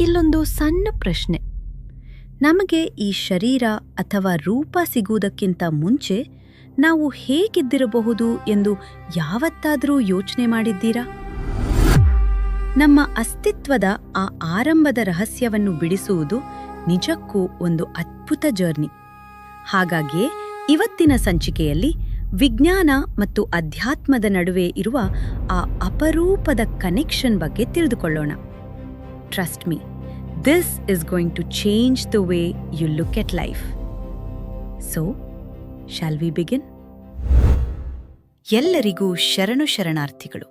ಇಲ್ಲೊಂದು ಸಣ್ಣ ಪ್ರಶ್ನೆ. ನಮಗೆ ಈ ಶರೀರ ಅಥವಾ ರೂಪ ಸಿಗುವುದಕ್ಕಿಂತ ಮುಂಚೆ ನಾವು ಹೇಗಿದ್ದಿರಬಹುದು ಎಂದು ಯಾವತ್ತಾದರೂ ಯೋಚನೆ ಮಾಡಿದ್ದೀರಾ? ನಮ್ಮ ಅಸ್ತಿತ್ವದ ಆ ಆರಂಭದ ರಹಸ್ಯವನ್ನು ಬಿಡಿಸುವುದು ನಿಜಕ್ಕೂ ಒಂದು ಅದ್ಭುತ ಜರ್ನಿ. ಹಾಗಾಗಿಯೇ ಇವತ್ತಿನ ಸಂಚಿಕೆಯಲ್ಲಿ ವಿಜ್ಞಾನ ಮತ್ತು ಅಧ್ಯಾತ್ಮದ ನಡುವೆ ಇರುವ ಆ ಅಪರೂಪದ ಕನೆಕ್ಷನ್ ಬಗ್ಗೆ ತಿಳಿದುಕೊಳ್ಳೋಣ. Trust me, this is going to change the way you look at life. So, shall we begin? ಎಲ್ಲರಿಗೂ ಶರಣಾರ್ಥಿಗಳು.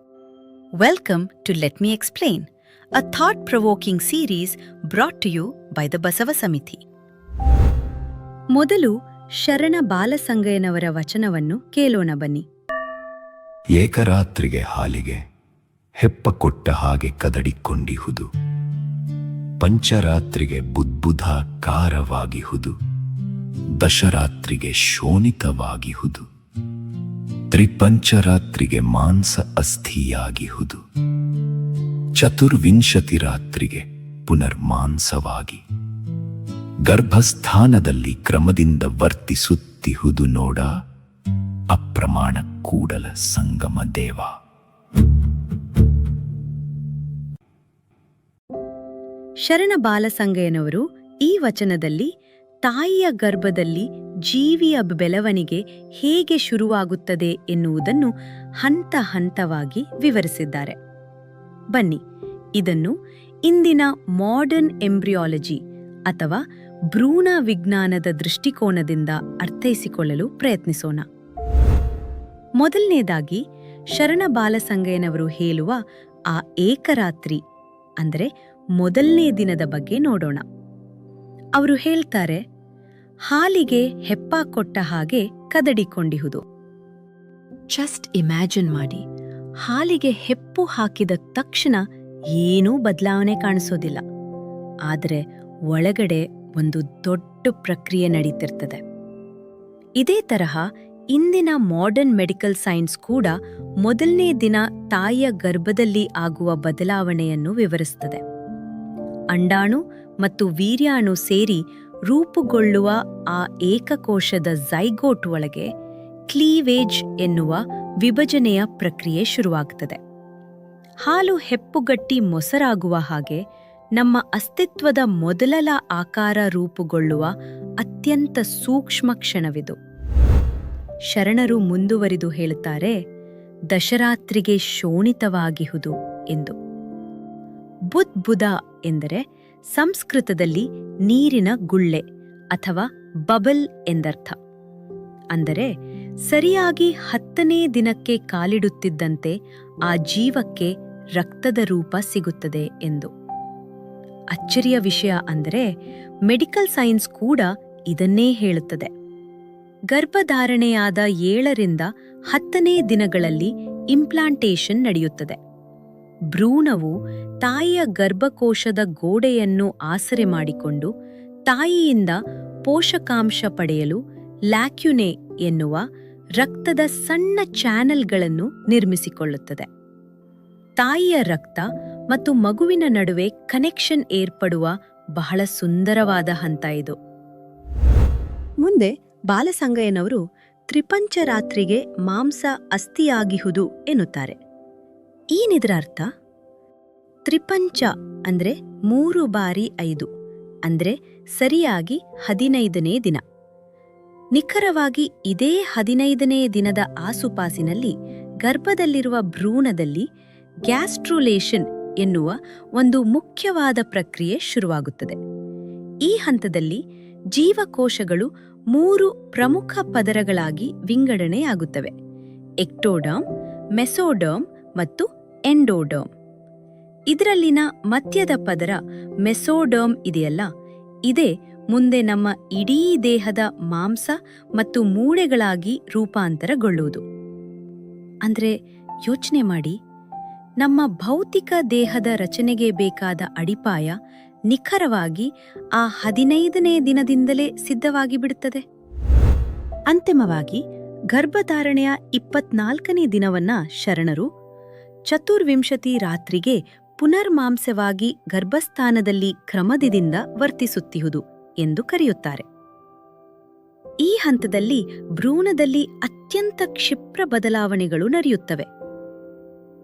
Welcome to let me explain, a thought provoking series brought to you by the Basava Samiti. ಮೊದಲು ಶರಣ ಬಾಲಸಂಗಯ್ಯನವರ ವಚನವನ್ನು ಕೇಳೋಣ ಬನ್ನಿ. ಏಕರಾತ್ರಿಗೆ ಹಾಲಿಗೆ ಹೆಪ್ಪ ಕೊಟ್ಟ ಹಾಗೆ ಕದಡಿಕೊಂಡಿಹುದು, ಪಂಚರಾತ್ರಿಗೆ ಬುದ್ಬುಧ ಕಾರವಾಗಿಹುದು, ದಶರಾತ್ರಿಗೆ ಶೋಣಿತವಾಗಿಹುದು, ತ್ರಿಪಂಚರಾತ್ರಿಗೆ ಮಾಂಸ ಅಸ್ಥಿಯಾಗಿಹುದು, ಚತುರ್ವಿಂಶತಿ ರಾತ್ರಿಗೆ ಪುನರ್ಮಾಂಸವಾಗಿ ಗರ್ಭಸ್ಥಾನದಲ್ಲಿ ಕ್ರಮದಿಂದ ವರ್ತಿಸುತ್ತಿಹುದು ನೋಡ, ಅಪ್ರಮಾಣ ಕೂಡಲ ಸಂಗಮ ದೇವ. ಶರಣ ಬಾಲಸಂಗಯ್ಯನವರು ಈ ವಚನದಲ್ಲಿ ತಾಯಿಯ ಗರ್ಭದಲ್ಲಿ ಜೀವಿಯ ಬೆಳವಣಿಗೆ ಹೇಗೆ ಶುರುವಾಗುತ್ತದೆ ಎನ್ನುವುದನ್ನು ಹಂತ ಹಂತವಾಗಿ ವಿವರಿಸಿದ್ದಾರೆ. ಬನ್ನಿ, ಇದನ್ನು ಇಂದಿನ ಮಾಡರ್ನ್ ಎಂಬ್ರಿಯಾಲಜಿ ಅಥವಾ ಭ್ರೂಣ ವಿಜ್ಞಾನದ ದೃಷ್ಟಿಕೋನದಿಂದ ಅರ್ಥೈಸಿಕೊಳ್ಳಲು ಪ್ರಯತ್ನಿಸೋಣ. ಮೊದಲನೇದಾಗಿ ಶರಣ ಬಾಲಸಂಗಯ್ಯನವರು ಹೇಳುವ ಆ ಏಕರಾತ್ರಿ ಅಂದರೆ ಮೊದಲನೇ ದಿನದ ಬಗ್ಗೆ ನೋಡೋಣ. ಅವರು ಹೇಳ್ತಾರೆ, ಹಾಲಿಗೆ ಹೆಪ್ಪ ಕೊಟ್ಟ ಹಾಗೆ ಕದಡಿಕೊಂಡಿಹುದು. ಜಸ್ಟ್ ಇಮ್ಯಾಜಿನ್ ಮಾಡಿ, ಹಾಲಿಗೆ ಹೆಪ್ಪು ಹಾಕಿದ ತಕ್ಷಣ ಏನೂ ಬದಲಾವಣೆ ಕಾಣಿಸೋದಿಲ್ಲ. ಆದರೆ ಒಳಗಡೆ ಒಂದು ದೊಡ್ಡ ಪ್ರಕ್ರಿಯೆ ನಡೀತಿರ್ತದೆ. ಇದೇ ತರಹ ಇಂದಿನ ಮಾಡರ್ನ್ ಮೆಡಿಕಲ್ ಸೈನ್ಸ್ ಕೂಡ ಮೊದಲನೇ ದಿನ ತಾಯಿಯ ಗರ್ಭದಲ್ಲಿ ಆಗುವ ಬದಲಾವಣೆಯನ್ನು ವಿವರಿಸುತ್ತದೆ. ಅಂಡಾಣು ಮತ್ತು ವೀರ್ಯಾಣು ಸೇರಿ ರೂಪುಗೊಳ್ಳುವ ಆ ಏಕಕೋಶದ ಝೈಗೋಟ್ ಒಳಗೆ ಕ್ಲೀವೇಜ್ ಎನ್ನುವ ವಿಭಜನೆಯ ಪ್ರಕ್ರಿಯೆ ಶುರುವಾಗುತ್ತದೆ. ಹಾಲು ಹೆಪ್ಪುಗಟ್ಟಿ ಮೊಸರಾಗುವ ಹಾಗೆ ನಮ್ಮ ಅಸ್ತಿತ್ವದ ಮೊದಲ ಆಕಾರ ರೂಪುಗೊಳ್ಳುವ ಅತ್ಯಂತ ಸೂಕ್ಷ್ಮ ಕ್ಷಣವಿದು. ಶರಣರು ಮುಂದುವರಿದು ಹೇಳುತ್ತಾರೆ, ದಶರಾತ್ರಿಗೆ ಶೋಣಿತವಾಗಿಹುದು ಎಂದು. ಬುದ್ಬುದ ಎಂದರೆ ಸಂಸ್ಕೃತದಲ್ಲಿ ನೀರಿನ ಗುಳ್ಳೆ ಅಥವಾ ಬಬಲ್ ಎಂದರ್ಥ. ಅಂದರೆ ಸರಿಯಾಗಿ 10ನೇ ದಿನಕ್ಕೆ ಕಾಲಿಡುತ್ತಿದ್ದಂತೆ ಆ ಜೀವಕ್ಕೆ ರಕ್ತದ ರೂಪ ಸಿಗುತ್ತದೆ ಎಂದು. ಅಚ್ಚರಿಯ ವಿಷಯ ಅಂದರೆ ಮೆಡಿಕಲ್ ಸೈನ್ಸ್ ಕೂಡ ಇದನ್ನೇ ಹೇಳುತ್ತದೆ. ಗರ್ಭಧಾರಣೆಯಾದ 7ರಿಂದ 10ನೇ ದಿನಗಳಲ್ಲಿ ಇಂಪ್ಲಾಂಟೇಷನ್ ನಡೆಯುತ್ತದೆ. ಭ್ರೂಣವು ತಾಯಿಯ ಗರ್ಭಕೋಶದ ಗೋಡೆಯನ್ನು ಆಸರೆ ಮಾಡಿಕೊಂಡು ತಾಯಿಯಿಂದ ಪೋಷಕಾಂಶ ಪಡೆಯಲು ಲ್ಯಾಕ್ಯುನೆ ಎನ್ನುವ ರಕ್ತದ ಸಣ್ಣ ಚಾನೆಲ್ಗಳನ್ನು ನಿರ್ಮಿಸಿಕೊಳ್ಳುತ್ತದೆ. ತಾಯಿಯ ರಕ್ತ ಮತ್ತು ಮಗುವಿನ ನಡುವೆ ಕನೆಕ್ಷನ್ ಏರ್ಪಡುವ ಬಹಳ ಸುಂದರವಾದ ಹಂತ ಇದು. ಮುಂದೆ ಬಾಲಸಂಗಯ್ಯನವರು ತ್ರಿಪಂಚರಾತ್ರಿಗೆ ಮಾಂಸ ಅಸ್ಥಿಯಾಗಿಹುದು ಎನ್ನುತ್ತಾರೆ. ಏನಿದರ ಅರ್ಥ? ತ್ರಿಪಂಚ ಅಂದ್ರೆ 3 ಬಾರಿ 5 ಅಂದ್ರೆ ಸರಿಯಾಗಿ 15ನೇ ದಿನ. ನಿಖರವಾಗಿ ಇದೇ 15ನೇ ದಿನದ ಆಸುಪಾಸಿನಲ್ಲಿ ಗರ್ಭದಲ್ಲಿರುವ ಭ್ರೂಣದಲ್ಲಿ ಗ್ಯಾಸ್ಟ್ರುಲೇಷನ್ ಎನ್ನುವ ಒಂದು ಮುಖ್ಯವಾದ ಪ್ರಕ್ರಿಯೆ ಶುರುವಾಗುತ್ತದೆ. ಈ ಹಂತದಲ್ಲಿ ಜೀವಕೋಶಗಳು 3 ಪ್ರಮುಖ ಪದರಗಳಾಗಿ ವಿಂಗಡಣೆಯಾಗುತ್ತವೆ: ಎಕ್ಟೋಡರ್ಮ್, ಮೆಸೋಡರ್ಮ್ ಮತ್ತು ಎಂಡೋಡರ್ಮ್. ಇದರಲ್ಲಿನ ಮಧ್ಯದ ಪದರ ಮೆಸೋಡರ್ಮ್ ಇದೆಯಲ್ಲ, ಇದೇ ಮುಂದೆ ನಮ್ಮ ಇಡೀ ದೇಹದ ಮಾಂಸ ಮತ್ತು ಮೂಳೆಗಳಾಗಿ ರೂಪಾಂತರಗೊಳ್ಳುವುದು. ಅಂದ್ರೆ ಯೋಚನೆ ಮಾಡಿ, ನಮ್ಮ ಭೌತಿಕ ದೇಹದ ರಚನೆಗೆ ಬೇಕಾದ ಅಡಿಪಾಯ ನಿಖರವಾಗಿ ಆ 15ನೇ ದಿನದಿಂದಲೇ ಸಿದ್ಧವಾಗಿ ಬಿಡುತ್ತದೆ. ಅಂತಿಮವಾಗಿ ಗರ್ಭಧಾರಣೆಯ 24ನೇ ದಿನವನ್ನ ಶರಣರು ಚತುರ್ವಿಂಶತಿ ರಾತ್ರಿಗೆ ಪುನರ್ಮಾಂಸವಾಗಿ ಗರ್ಭಸ್ಥಾನದಲ್ಲಿ ಕ್ರಮದಿಂದ ವರ್ತಿಸುತ್ತಿಹುದು ಎಂದು ಕರೆಯುತ್ತಾರೆ. ಈ ಹಂತದಲ್ಲಿ ಭ್ರೂಣದಲ್ಲಿ ಅತ್ಯಂತ ಕ್ಷಿಪ್ರ ಬದಲಾವಣೆಗಳು ನಡೆಯುತ್ತವೆ.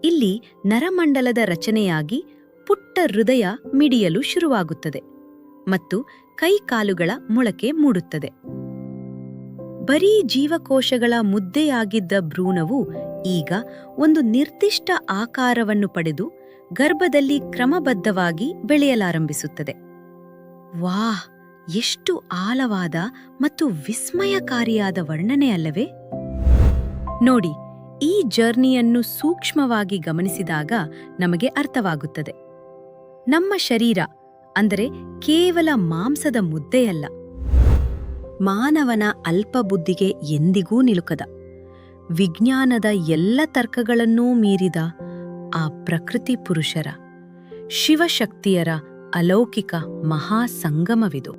ಇಲ್ಲಿ ನರಮಂಡಲದ ರಚನೆಯಾಗಿ ಪುಟ್ಟ ಹೃದಯ ಮಿಡಿಯಲು ಶುರುವಾಗುತ್ತದೆ ಮತ್ತು ಕೈಕಾಲುಗಳ ಮೊಳಕೆ ಮೂಡುತ್ತದೆ. ಬರೀ ಜೀವಕೋಶಗಳ ಮುದ್ದೆಯಾಗಿದ್ದ ಭ್ರೂಣವು ಈಗ ಒಂದು ನಿರ್ದಿಷ್ಟ ಆಕಾರವನ್ನು ಪಡೆದು ಗರ್ಭದಲ್ಲಿ ಕ್ರಮಬದ್ಧವಾಗಿ ಬೆಳೆಯಲಾರಂಭಿಸುತ್ತದೆ. ವಾಹ್, ಎಷ್ಟು ಆಳವಾದ ಮತ್ತು ವಿಸ್ಮಯಕಾರಿಯಾದ ವರ್ಣನೆ ಅಲ್ಲವೇ? ನೋಡಿ, ಈ ಜರ್ನಿಯನ್ನು ಸೂಕ್ಷ್ಮವಾಗಿ ಗಮನಿಸಿದಾಗ ನಮಗೆ ಅರ್ಥವಾಗುತ್ತದೆ. ನಮ್ಮ ಶರೀರ ಅಂದರೆ ಕೇವಲ ಮಾಂಸದ ಮುದ್ದೆಯಲ್ಲ, ಮಾನವನ ಅಲ್ಪಬುದ್ಧಿಗೆ ಎಂದಿಗೂ ನಿಲುಕದ, ವಿಜ್ಞಾನದ ಎಲ್ಲ ತರ್ಕಗಳನ್ನೂ ಮೀರಿದ ಆ ಪ್ರಕೃತಿ ಪುರುಷರ, ಶಿವಶಕ್ತಿಯರ ಅಲೌಕಿಕ ಮಹಾಸಂಗಮವಿದು.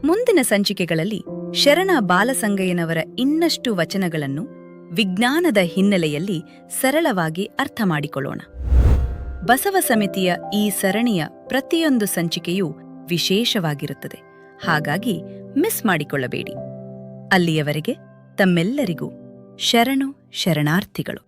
ಮುಂದಿನ ಸಂಚಿಕೆಗಳಲ್ಲಿ ಶರಣ ಬಾಲಸಂಗಯ್ಯನವರ ಇನ್ನಷ್ಟು ವಚನಗಳನ್ನು ವಿಜ್ಞಾನದ ಹಿನ್ನೆಲೆಯಲ್ಲಿ ಸರಳವಾಗಿ ಅರ್ಥ ಮಾಡಿಕೊಳ್ಳೋಣ. ಬಸವ ಸಮಿತಿಯ ಈ ಸರಣಿಯ ಪ್ರತಿಯೊಂದು ಸಂಚಿಕೆಯೂ ವಿಶೇಷವಾಗಿರುತ್ತದೆ. ಹಾಗಾಗಿ ಮಿಸ್ ಮಾಡಿಕೊಳ್ಳಬೇಡಿ. ಅಲ್ಲಿಯವರೆಗೆ ತಮ್ಮೆಲ್ಲರಿಗೂ ಶರಣು ಶರಣಾರ್ಥಿಗಳು.